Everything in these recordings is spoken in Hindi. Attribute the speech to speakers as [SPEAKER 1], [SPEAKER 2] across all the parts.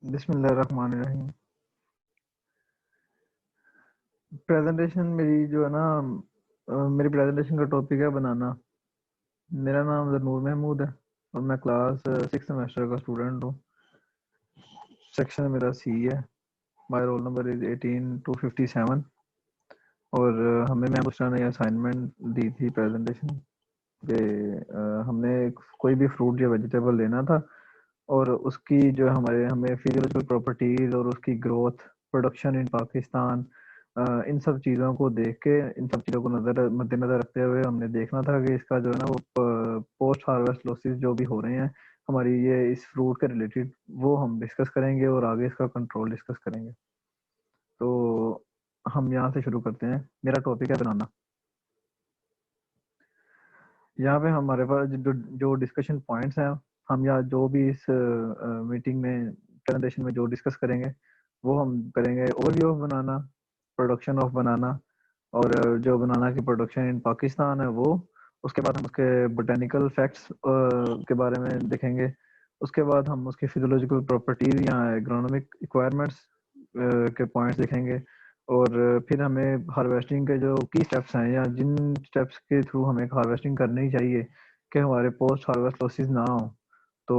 [SPEAKER 1] बिस्मिल्लाहिर्रहमानिर्रहीम। प्रेजेंटेशन मेरी जो है ना मेरी प्रेजेंटेशन का टॉपिक है बनाना। मेरा नाम नूर महमूद है और मैं क्लास 6 सेमेस्टर का स्टूडेंट हूँ। सेक्शन मेरा सी है। माय रोल नंबर इज 18257 और हमें मैम उस्ताद ने असाइनमेंट दी थी प्रेजेंटेशन पे। हमने कोई भी फ्रूट या वेजिटेबल लेना था और उसकी जो हमें फिजियोलॉजिकल प्रॉपर्टीज और उसकी ग्रोथ, प्रोडक्शन इन पाकिस्तान, इन सब चीज़ों को देख के, इन सब चीज़ों को मद्देनजर रखते हुए हमने देखना था कि इसका जो है ना वो पोस्ट हार्वेस्ट लॉसेस जो भी हो रहे हैं हमारी ये इस फ्रूट के रिलेटेड, वो हम डिस्कस करेंगे और आगे इसका कंट्रोल डिस्कस करेंगे। तो हम यहाँ से शुरू करते हैं। मेरा टॉपिक है बनाना। यहाँ पे हमारे पास जो डिस्कशन पॉइंट्स हैं, हम यहाँ जो भी इस मीटिंग में, प्रेजेंटेशन में जो डिस्कस करेंगे वो हम करेंगे overview of banana, production of बनाना, और जो बनाना की प्रोडक्शन इन पाकिस्तान है वो। उसके बाद हम उसके बोटेनिकल फैक्ट्स के बारे में देखेंगे। उसके बाद हम उसकी फिजियोलॉजिकल प्रॉपर्टीज या एग्रोनॉमिक रिक्वायरमेंट्स के पॉइंट्स देखेंगे। और फिर हमें हार्वेस्टिंग के जो की स्टेप्स हैं या जिन स्टेप्स के थ्रू हमें हार्वेस्टिंग करनी चाहिए कि हमारे पोस्ट हार्वेस्ट लॉसेस ना हो, तो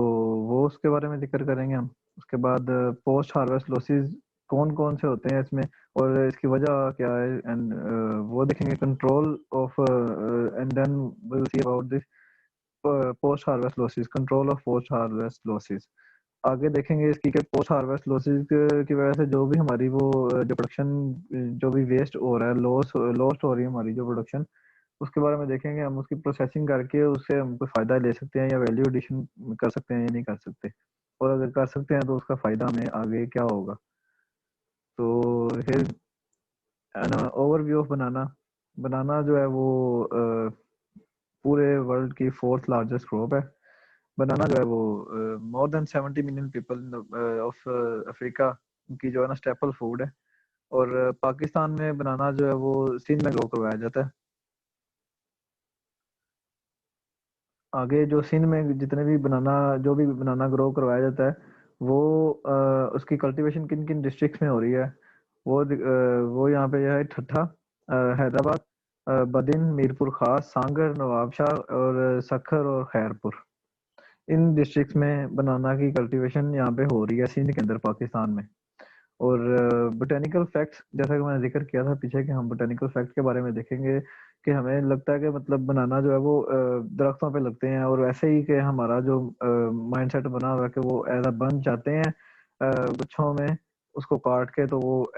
[SPEAKER 1] वो उसके बारे में जिक्र करेंगे हम। उसके बाद पोस्ट हार्वेस्ट लॉसेस कौन कौन से होते हैं इसमें और इसकी वजह क्या है, एंड वो देखेंगे। Control of and then we will see about this post harvest losses, control of post harvest losses. आगे देखेंगे इसकी कि पोस्ट हार्वेस्ट लॉसेस की वजह से जो भी हमारी वो जो प्रोडक्शन, जो भी वेस्ट हो रहा है, लॉस्ट हो रही है हमारी जो प्रोडक्शन, उसके बारे में देखेंगे। हम उसकी प्रोसेसिंग करके उससे हम कोई फायदा ले सकते हैं या वैल्यू एडिशन कर सकते हैं या नहीं कर सकते, और अगर कर सकते हैं तो उसका फायदा हमें आगे क्या होगा। तो फिर ओवरव्यू ऑफ बनाना। बनाना जो है वो पूरे वर्ल्ड की फोर्थ लार्जेस्ट क्रॉप है। बनाना जो है वो more than 70 million people of Africa की जो है ना स्टेपल फूड है। और पाकिस्तान में बनाना जो है वो सिंध में ग्रो करवाया जाता है। आगे जो सिंध में जितने भी बनाना, जो भी बनाना ग्रो करवाया जाता है वो उसकी कल्टीवेशन किन किन डिस्ट्रिक्ट्स में हो रही है, वो यहाँ पे जो है ठट्ठा, हैदराबाद, बदिन, मीरपुर खास, सांगर, नवाबशाह और सखर और खैरपुर, इन डिस्ट्रिक्ट्स में बनाना की कल्टीवेशन यहाँ पे हो रही है सिंध के अंदर, पाकिस्तान में। और बोटेनिकल फैक्ट्स, जैसा कि मैंने जिक्र किया था पीछे कि हम बोटेनिकल फैक्ट्स के बारे में देखेंगे कि हमें लगता है कि मतलब बनाना जो है वो दरख्तों पे लगते हैं, और वैसे ही कि हमारा जो माइंडसेट बना हुआ है कि वो एज अ बन जाते हैं गुच्छों में, उसको काट के, तो वो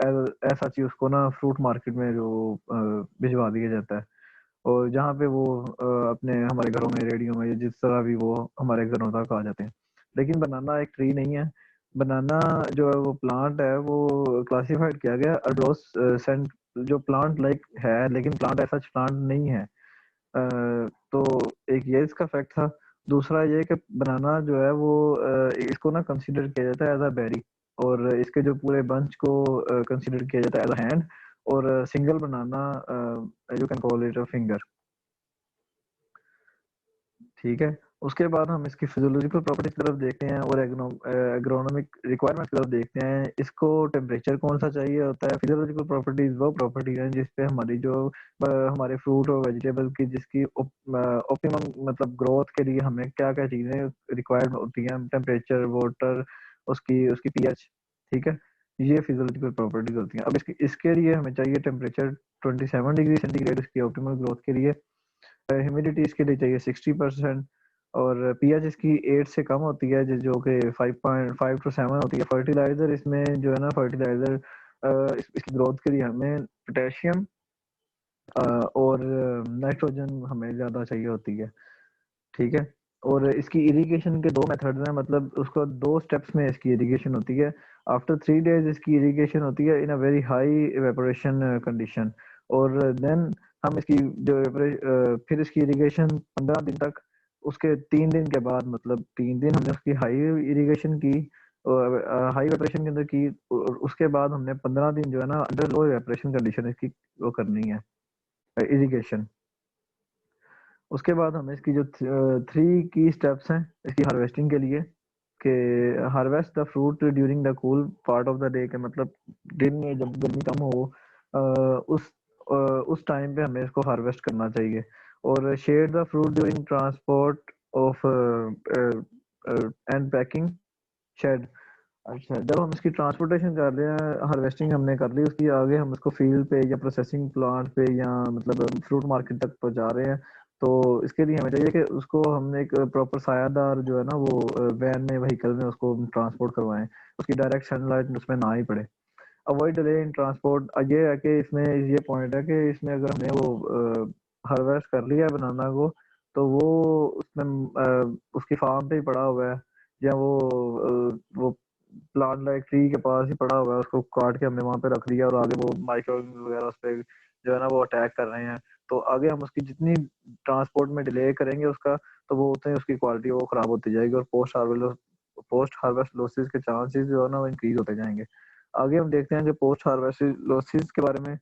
[SPEAKER 1] ऐसा चीज उसको ना फ्रूट मार्केट में जो भिजवा दिया जाता है। और जहाँ पे वो अपने हमारे घरों में, रेडियो में, जिस तरह भी वो हमारे घरों तक आ जाते हैं। लेकिन बनाना एक ट्री नहीं है। बनाना जो है वो प्लांट है, वो क्लासिफाइड किया गया अडोस सेंट, जो प्लांट लाइक है लेकिन प्लांट ऐसा प्लांट नहीं है। तो एक ये इसका फैक्ट था। दूसरा ये कि बनाना जो है वो इसको ना कंसीडर किया जाता है एज अ बेरी, और इसके जो पूरे बंच को कंसीडर किया जाता है एज अ हैंड, और single banana you can call it a finger. ठीक है। उसके बाद हम इसकी फिजियोलॉजिकल प्रॉपर्टीज की तरफ देखते हैं और एग्रोनॉमिक रिक्वायरमेंट की तरफ देखते हैं। इसको टेम्परेचर कौन सा चाहिए होता है। फिजियोलॉजिकल प्रॉपर्टीज वो प्रॉपर्टीज हैं जिसपे हमारी जो हमारे फ्रूट और वेजिटेबल की जिसकी ऑप्टिमम मतलब ग्रोथ के लिए हमें क्या क्या चीजें रिक्वायर्ड होती हैं, टेम्परेचर, वाटर, उसकी उसकी पीएच। ठीक है। ये फिजियोलॉजिकल प्रॉपर्टीज होती हैं। अब इसके लिए हमें चाहिए टेम्परेचर 27 डिग्री सेंटीग्रेड इसकी ऑप्टिमल ग्रोथ के लिए। ह्यूमिडिटी इसके लिए चाहिए 60%, और पीएच इसकी 8 से कम होती है, जो कि 5.5 टू 7 होती है। फर्टिलाइजर इसमें जो है ना, फर्टिलाइजर इसकी ग्रोथ के लिए हमें पोटेशियम और नाइट्रोजन हमें ज्यादा चाहिए होती है। ठीक है। और इसकी इरिगेशन के दो मेथड्स हैं, मतलब उसको दो स्टेप्स में इसकी इरिगेशन होती है। आफ्टर 3 डेज इसकी इरिगेशन होती है in a very high evaporation condition, और देन हम इसकी जो फिर इसकी इरिगेशन 15 दिन तक, उसके 3 दिन के बाद, मतलब 3 दिन हमने उसकी हाई इरिगेशन की, हाई इवेपोरेशन के अंदर की, और उसके बाद हमने 15 दिन जो है ना अंडर लो इवेपोरेशन कंडीशन इसकी वो करनी है, इरिगेशन। उसके बाद हमें इसकी जो 3 की स्टेप्स हैं इसकी हार्वेस्टिंग के लिए, कि harvest the fruit during the cool part of the day, के मतलब दिन में जब गर्मी कम हो उस टाइम पे हमें इसको हार्वेस्ट करना चाहिए। और shade the fruit during transport of and packing shade. अच्छा, जब हम इसकी ट्रांसपोर्टेशन कर रहे हैं, हार्वेस्टिंग हमने कर ली, उसकी आगे हम इसको फील्ड पे या प्रोसेसिंग प्लांट पे या मतलब फ्रूट मार्केट तक पहुंचा रहे हैं, तो इसके लिए हमें चाहिए कि उसको हमने एक प्रॉपर सायादार जो है ना वो वैन में, व्हीकल में उसको ट्रांसपोर्ट करवाएं, उसकी डायरेक्ट सनलाइट उसमें ना ही पड़े। अवॉइड डिले इन ट्रांसपोर्ट, ये है कि इसमें ये पॉइंट है कि इसमें अगर हमने वो हार्वेस्ट कर लिया है बनाना को, तो वो उसमें उसकी फार्म पे ही पड़ा हुआ है, या वो प्लांट लाइक ट्री के पास ही पड़ा हुआ है, उसको काट के हमने वहां पे रख दिया और आगे वो माइक्रो वगैरह उस पे जो है ना वो अटैक कर रहे हैं, तो आगे हम उसकी जितनी ट्रांसपोर्ट में डिले करेंगे उसका, तो वो उतनी उसकी क्वालिटी वो खराब होती जाएगी और पोस्ट हार्वेस्ट लॉसेस के चांसेस जो है ना वो इंक्रीज होते जाएंगे। आगे हम देखते हैं कि पोस्ट हार्वेस्ट लॉसेस के बारे में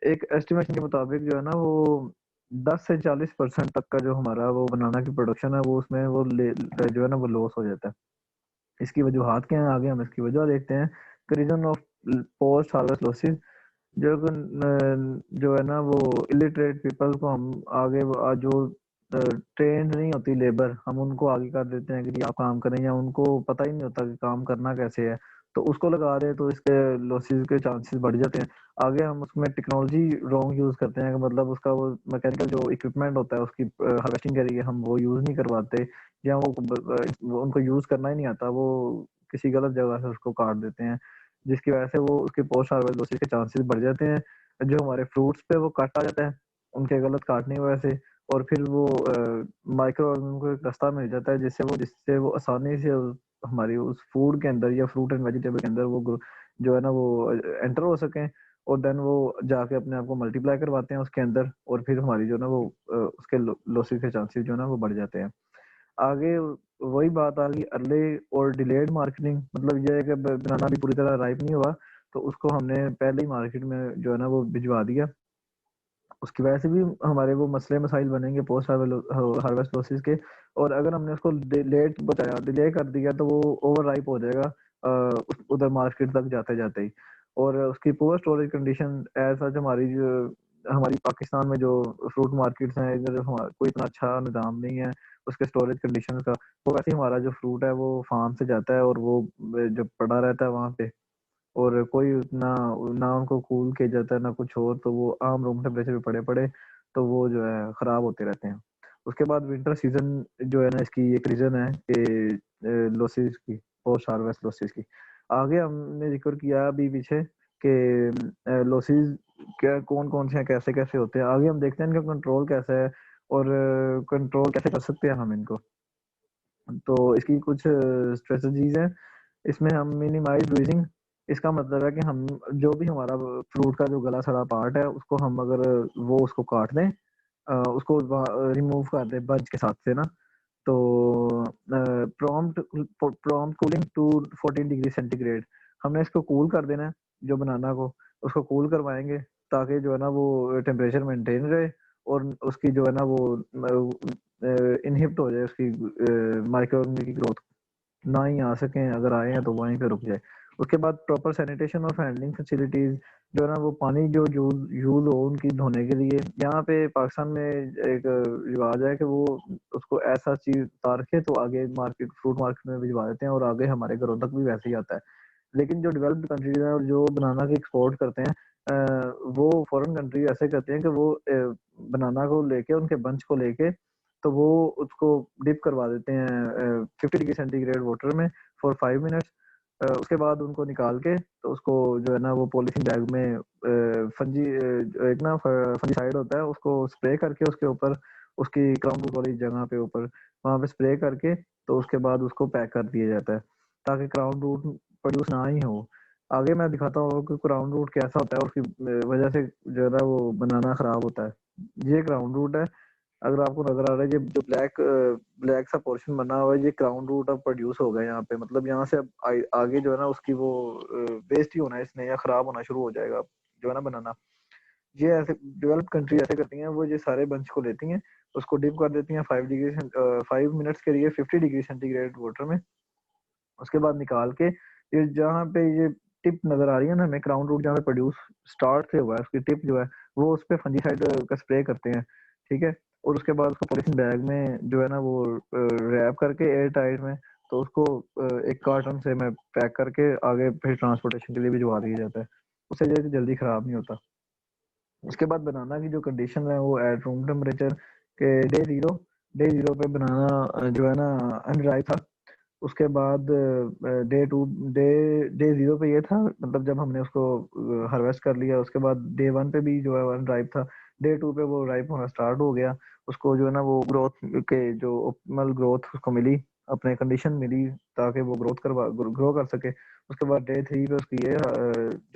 [SPEAKER 1] एक एस्टिमेशन के मुताबिक जो है ना वो 10 से 40% तक का जो हमारा वो बनाना की प्रोडक्शन है वो उसमें जो है ना वो लॉस हो जाता है। इसकी वजूहात क्या है, आगे हम इसकी वजह देखते हैं। Reason of post harvest losses, जो है ना वो इलिटरेट पीपल को हम आगे जो ट्रेंड नहीं होती लेबर, हम उनको आगे कर देते हैं कि जी आप काम करें, या उनको पता ही नहीं होता कि काम करना कैसे है, तो उसको लगा रहे हैं, तो इसके लॉसेस के चांसेस बढ़ जाते हैं। आगे हम उसमें टेक्नोलॉजी रॉन्ग यूज करते हैं, कि मतलब उसका वो मैकेनिकल जो इक्विपमेंट होता है उसकी हार्वेस्टिंग के लिए हम वो यूज नहीं करवाते, या वो उनको यूज करना ही नहीं आता, वो किसी गलत जगह से उसको काट देते हैं, जिसकी वजह से वो उसके पोस्ट हार्वेस्ट लॉसेस के चांसेस बढ़ जाते हैं। जो हमारे फ्रूट्स पे वो काटा जाता है उनके गलत काटने की वजह से, और फिर वो माइक्रो ऑर्गेनिज्म को एक रास्ता मिल जाता है जिससे वो आसानी से हमारी उस फूड के अंदर या फ्रूट एंड वेजिटेबल के अंदर वो जो है ना वो एंटर हो सकें, और देन वो जाके अपने आप को मल्टीप्लाई करवाते हैं उसके अंदर, और फिर हमारी जो है ना वो उसके लॉसेस के चांसेस जो है ना वो बढ़ जाते हैं। आगे वही बात आ गई अर्ली और डिलेड मार्केटिंग, मतलब ये है कि बनाना भी पूरी तरह राइप नहीं हुआ, तो उसको हमने पहले ही मार्केट में जो है ना वो भिजवा दिया, उसकी वजह से भी हमारे वो मसले मसाइल बनेंगे पोस्ट हार्वेस्ट लॉसेस के। और अगर हमने उसको लेट बचाया, डिले कर दिया, तो वो ओवर राइप हो जाएगा उधर मार्केट तक जाते जाते ही। और उसकी poor storage condition as such, हमारी पाकिस्तान में जो फ्रूट मार्केट्स हैं इधर कोई इतना अच्छा निज़ाम नहीं है उसके स्टोरेज कंडीशन का। वो वैसे ही हमारा जो फ्रूट है वो फार्म से जाता है और वो जब पड़ा रहता है वहां पे, और कोई उतना ना उनको कूल किया जाता है ना कुछ और, तो वो आम रूम टेम्परेचर पे पड़े पड़े तो वो जो है खराब होते रहते हैं। उसके बाद विंटर सीजन जो है ना इसकी एक रीजन है कि लॉसेस की, पोस्ट हार्वेस्ट लॉसेस की। आगे हमने जिक्र किया अभी पीछे कि लॉसेस क्या कौन कौन से हैं, कैसे कैसे होते हैं, आगे हम देखते हैं इनका कंट्रोल कैसा है और कंट्रोल कैसे कर सकते हैं हम इनको। तो इसकी कुछ स्ट्रेटजीज हैं। इसमें हम मिनिमाइज लूजिंग, इसका मतलब है कि हम जो भी हमारा फ्रूट का जो गला सड़ा पार्ट है उसको हम अगर वो उसको काट दें, उसको रिमूव कर दें बज के साथ से ना, तो prompt prompt cooling to 14 degree centigrade, हमने इसको कूल कर देना है, जो बनाना को उसको कूल करवाएंगे ताकि जो है ना वो टेम्परेचर मेंटेन रहे, और उसकी जो है ना वो इनहिबिट हो जाए उसकी माइक्रो की ग्रोथ, ना ही आ सकें, अगर आए हैं तो वहीं पे रुक जाए। उसके बाद प्रॉपर सैनिटेशन और हैंडलिंग फैसिलिटीज, जो है ना वो पानी जो यूज यूज हो उनकी धोने के लिए, यहाँ पे पाकिस्तान में एक रिवाज है कि वो उसको ऐसा चीज उतार के तो आगे मार्केट फ्रूट मार्केट में भिजवा देते हैं और आगे हमारे घरों तक भी वैसे ही आता है। लेकिन जो डेवलप्ड कंट्रीज हैं और जो बनाना की एक्सपोर्ट करते हैं, वो फॉरेन कंट्री ऐसे करते हैं कि वो बनाना को लेके उनके बंच को लेके तो वो उसको डिप करवा देते हैं 50 डिग्री सेंटीग्रेड वाटर में फॉर 5 मिनट्स। उसके बाद उनको निकाल के तो उसको जो है ना वो पॉलिथीन बैग में एक ना फंजीसाइड होता है, उसको स्प्रे करके उसके ऊपर उसकी क्राउन रूट वाली जगह पे ऊपर वहां पे स्प्रे करके तो उसके बाद उसको पैक कर दिया जाता है ताकि क्राउन रूट प्रोड्यूस ना ही हो। आगे मैं दिखाता हूँ कि क्राउन रूट कैसा होता है, उसकी वजह से जो है ना वो बनाना खराब होता है। ये क्राउन रूट है, अगर आपको नजर आ रहा है ये जो ब्लैक ब्लैक सा पोर्शन बना हुआ है, ये क्राउन रूट अब प्रोड्यूस हो गया यहाँ पे, मतलब यहाँ से अब आगे जो है ना उसकी वो वेस्ट ही होना है इसने, या खराब होना शुरू हो जाएगा जो है ना बनाना। ये ऐसे डेवलप कंट्री ऐसे करती हैं, वो ये सारे बंच को लेती हैं, उसको डिप कर देती हैं 5 मिनट्स के लिए 50 डिग्री सेंटीग्रेड वाटर में, उसके बाद निकाल के ये जहाँ पे ये टिप नजर आ रही है ना हमें, क्राउन रूट जहाँ पे प्रोड्यूस स्टार्ट से हुआ है, उसकी टिप जो है वो उस पे फंजीसाइड का स्प्रे करते हैं, ठीक है। और उसके बाद उसको पॉलीथीन बैग में जो है ना वो रैप करके एयर टाइट में, तो उसको एक कार्टन से मैं पैक करके आगे फिर ट्रांसपोर्टेशन के लिए भिजवा दिया जाता है। उससे ये जल्दी खराब नहीं होता। उसके बाद बनाना की जो कंडीशन है वो एट रूम टेम्परेचर के डे 0 पे बनाना जो है ना अनड्राई था। उसके बाद डे टू डे डे 0 पे ये था, मतलब जब हमने उसको हार्वेस्ट कर लिया, उसके बाद डे 1 पे भी जो है वन राइप था। डे 2 पे वो राइप होना स्टार्ट हो गया। उसको जो है ना वो ग्रोथ के जो ऑप्टिमल ग्रोथ उसको मिली, अपने कंडीशन मिली ताकि वो ग्रो कर सके। उसके बाद डे 3 पे उसकी ये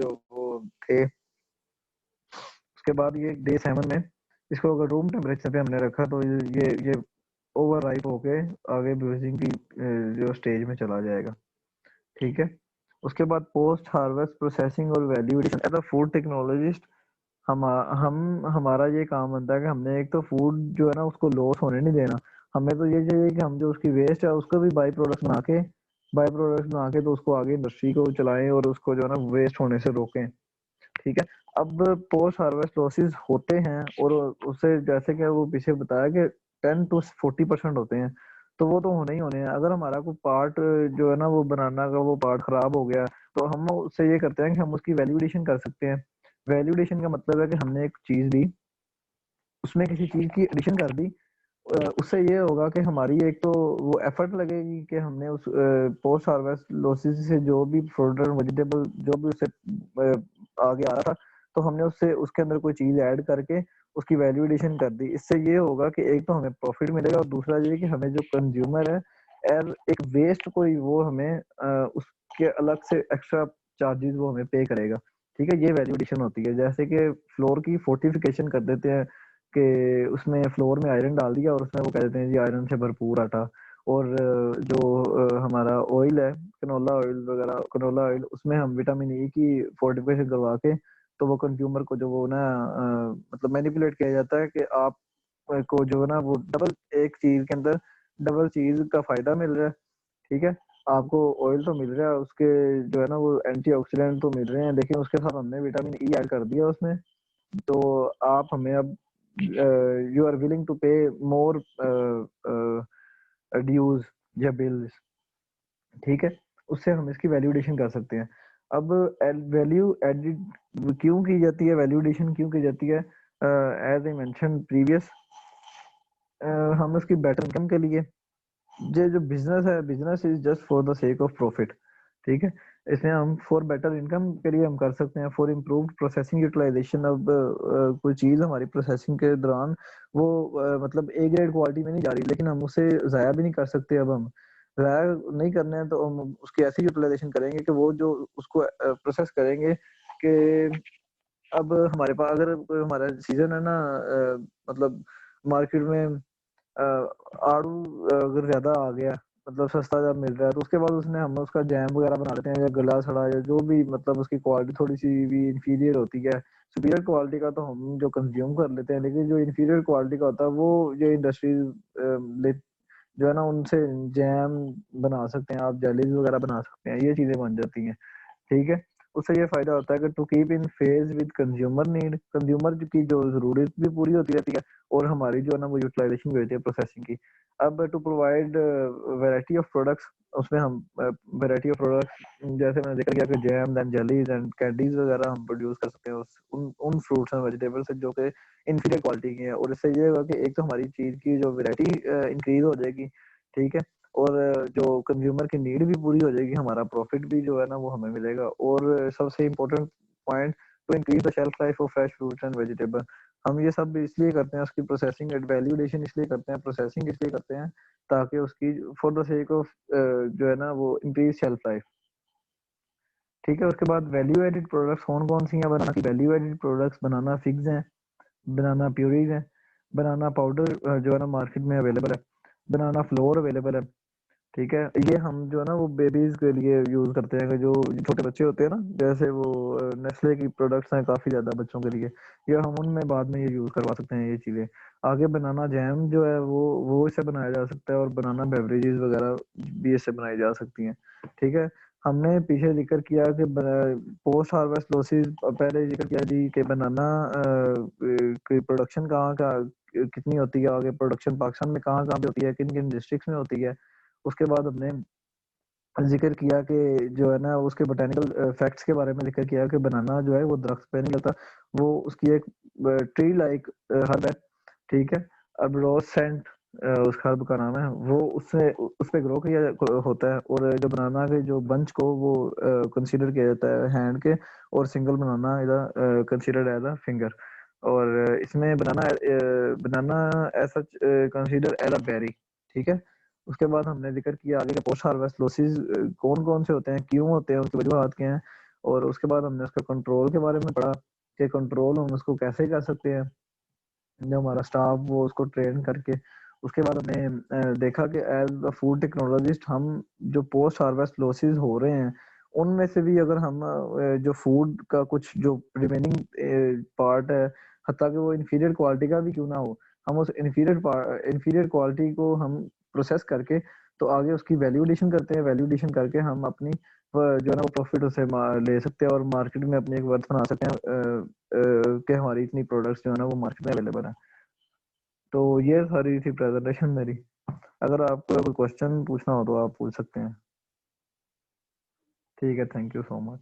[SPEAKER 1] जो वो थे। उसके बाद ये डे 7 में इसको अगर रूम टेम्परेचर पे हमने रखा तो ये ओवर राइप होके आगे ब्यूजिंग की जो स्टेज में चला जाएगा, ठीक है। उसके बाद पोस्ट हार्वेस्ट प्रोसेसिंग और value addition as a food technologist, हम हमारा ये काम बनता है कि हमने एक तो फूड जो है ना उसको लॉस होने नहीं देना। हमें तो ये चाहिए कि हम जो उसकी वेस्ट है उसको भी बाई प्रोडक्ट्स बना के तो उसको आगे इंडस्ट्री को चलाएं और उसको जो है ना वेस्ट होने से रोकें, ठीक है। अब पोस्ट हार्वेस्ट लॉसेस होते हैं और उससे जैसे कि वो पीछे बताया कि 10 to 40% होते हैं, तो वो तो होने ही होने हैं। अगर हमारा कोई पार्ट जो है ना वो बनाना का वो पार्ट खराब हो गया, तो हम उससे ये करते हैं कि हम उसकी वैल्यूडेशन कर सकते हैं। वैल्यूडेशन का मतलब है कि हमने एक चीज दी, उसमें किसी चीज की एडिशन कर दी। उससे ये होगा कि हमारी एक तो वो एफर्ट लगेगी कि हमने उस पोस्ट हार्वेस्ट लॉसेस से जो भी फ्रूट और वेजिटेबल जो भी उससे आगे आ रहा था, तो हमने उससे उसके अंदर कोई चीज ऐड करके उसकी वैल्यू एडिशन कर दी। इससे ये होगा कि एक तो हमें प्रॉफिट मिलेगा और दूसरा ये कि हमें जो कंज्यूमर है एज एक वेस्ट कोई वो हमें उसके अलग से एक्स्ट्रा चार्जेस वो हमें पे करेगा, ठीक है। ये वैल्यू एडिशन होती है। जैसे कि फ्लोर की फोर्टिफिकेशन कर देते हैं कि उसमें फ्लोर में आयरन डाल दिया और उसमें वो कह देते हैं जी आयरन से भरपूर आटा। और जो हमारा ऑयल है कनोला ऑयल वगैरह, कनोला ऑयल उसमें हम विटामिन ई की फोर्टिफिकेशन करवा के तो वो कंज्यूमर को जो वो ना मतलब मैनिपुलेट किया जाता है कि आप को जो है ना वो डबल एक चीज के अंदर डबल चीज का फायदा मिल रहा है, ठीक है। आपको ऑयल तो मिल रहा है, उसके जो है ना वो एंटीऑक्सीडेंट तो मिल रहे हैं, लेकिन उसके साथ हमने विटामिन ई ऐड कर दिया उसमें। तो आप हमें अब यू आर विलिंग टू पे मोर ड्यूज या बिल्स, ठीक है। उससे हम इसकी वैल्यूडेशन कर सकते हैं। अब वैल्यू एडिड क्यों की जाती है, वैल्यूडेशन क्यों की जाती है? एज आई मेंशन प्रीवियस, हम उसकी बेटर इनकम के लिए, ये जो बिजनेस है, business is just for the sake of profit, ठीक है। इसमें हम फॉर बेटर इनकम के लिए हम कर सकते हैं, फॉर इम्प्रूव्ड प्रोसेसिंग यूटिलाइजेशन। अब कोई चीज हमारी प्रोसेसिंग के दौरान वो मतलब ए ग्रेड क्वालिटी में नहीं जा रही, लेकिन हम उसे जाया भी नहीं कर सकते। अब हम जाया नहीं करने हैं तो हम उसकी ऐसी यूटिलाइजेशन करेंगे कि वो जो उसको प्रोसेस करेंगे कि अब हमारे पास अगर कोई हमारा सीजन है ना मतलब मार्केट में अ, आड़ू अगर ज्यादा आ गया, मतलब सस्ता जब मिल रहा है, तो उसके बाद उसने हम उसका जैम वगैरह बना लेते हैं या गला सड़ा या जो भी, मतलब उसकी क्वालिटी थोड़ी सी भी इंफीरियर होती है। सुपीरियर क्वालिटी का तो हम जो कंज्यूम कर लेते हैं, लेकिन जो इंफीरियर क्वालिटी का होता है वो जो इंडस्ट्रीज जो है ना उनसे जैम बना सकते हैं, आप जेलीज वगैरह बना सकते हैं, ये चीजें बन जाती हैं, ठीक है। उससे ये फायदा होता है कि to keep in phase with consumer need, consumer की जो जरूरत भी पूरी होती रहती है और हमारी जो है ना वो यूटिलाइजेशन भी होती है प्रोसेसिंग की। अब to provide variety of products, उसमें हम वैरायटी ऑफ प्रोडक्ट्स जैसे मैंने जिक्र किया कि jam and jellies and candies वगैरह हम प्रोड्यूस कर सकते हैं उन फ्रूट्स एंड वेजिटेबल्स से जो कि इंफीरियर क्वालिटी की है। और इससे ये होगा कि एक तो हमारी चीज की जो वैरायटी इंक्रीज हो जाएगी, ठीक है। और जो कंज्यूमर की नीड भी पूरी हो जाएगी, हमारा प्रॉफिट भी जो है ना वो हमें मिलेगा। और सबसे important point, to increase the shelf life of fresh fruits and vegetable. हम ये सब इसलिए करते हैं, उसकी प्रोसेसिंग वैल्यूडेशन इसलिए करते हैं, प्रोसेसिंग इसलिए करते हैं ताकि उसकी फॉर द सेक ऑफ जो है ना वो इंक्रीज शेल्फ लाइफ, ठीक है। उसके बाद वैल्यू एडेड प्रोडक्ट्स कौन कौन सी हैं बनाना की? वैल्यू एडेड प्रोडक्ट्स बनाना फिग्स हैं, बनाना प्यूरीज हैं, बनाना पाउडर जो है ना मार्केट में अवेलेबल है, बनाना फ्लोर अवेलेबल है, ठीक है। ये हम जो है ना वो बेबीज के लिए यूज करते हैं, कि जो छोटे बच्चे होते हैं ना, जैसे वो नेस्ले की प्रोडक्ट्स हैं काफी ज्यादा बच्चों के लिए, ये हम उनमें बाद में ये यूज करवा सकते हैं ये चीजें। आगे बनाना जैम जो है वो इससे बनाया जा सकता है, और बनाना बेवरेजेस वगैरह भी इससे बनाई जा सकती हैं। ठीक है। हमने पीछे जिक्र किया कि पोस्ट हार्वेस्ट लॉसेस, पहले जिक्र किया जी कि बनाना की प्रोडक्शन कहाँ का कितनी होती है, आगे प्रोडक्शन पाकिस्तान में कहाँ कहाँ पे होती है, किन किन डिस्ट्रिक्ट्स में होती है। उसके बाद हमने जिक्र किया कि जो है ना उसके बोटेनिकल फैक्ट्स के बारे में जिक्र किया कि बनाना जो है वो दरख्त पे नहीं लगता, वो उसकी एक ट्री लाइक हर्ब है। ठीक है। अर्बोसेंट उस हर्ब का नाम है, वो उससे उस पे ग्रो किया होता है, और जो बनाना के जो बंच को वो कंसीडर किया जाता है हैंड के, और सिंगल बनाना इधर कंसीडर्ड एज अ फिंगर। और इसमें banana as such consider as a berry. ठीक है। उसके बाद हमने जिक्र किया आगे के पोस्ट हार्वेस्ट लॉसेस कौन कौन से होते हैं, क्यों होते हैं, उसकी वजूहत क्या हैं। और उसके बाद हमने उसका कंट्रोल के बारे में पढ़ा कि कंट्रोल हम उसको कैसे कर सकते हैं, जो हमारा स्टाफ वो उसको ट्रेन करके। उसके बाद हमने देखा कि एज अ फूड टेक्नोलॉजिस्ट हम जो पोस्ट हार्वेस्ट लॉसेस हो रहे हैं उनमें से भी अगर हम जो फूड का कुछ जो रिमेनिंग पार्ट है, हत्ता कि वो इंफीरियर क्वालिटी का भी क्यों ना हो, हम उस इंफीरियर क्वालिटी को हम प्रोसेस करके तो आगे उसकी वैल्यूडेशन करते हैं। वैल्यूडेशन करके हम अपनी जो है ना वो प्रॉफिट उसे ले सकते हैं, और मार्केट में अपनी एक वर्थ बना सकते हैं कि हमारी इतनी प्रोडक्ट्स जो है ना वो मार्केट में अवेलेबल है। तो ये सारी थी प्रेजेंटेशन मेरी। अगर आपको कोई क्वेश्चन पूछना हो तो आप पूछ सकते हैं। ठीक है, थैंक यू सो मच।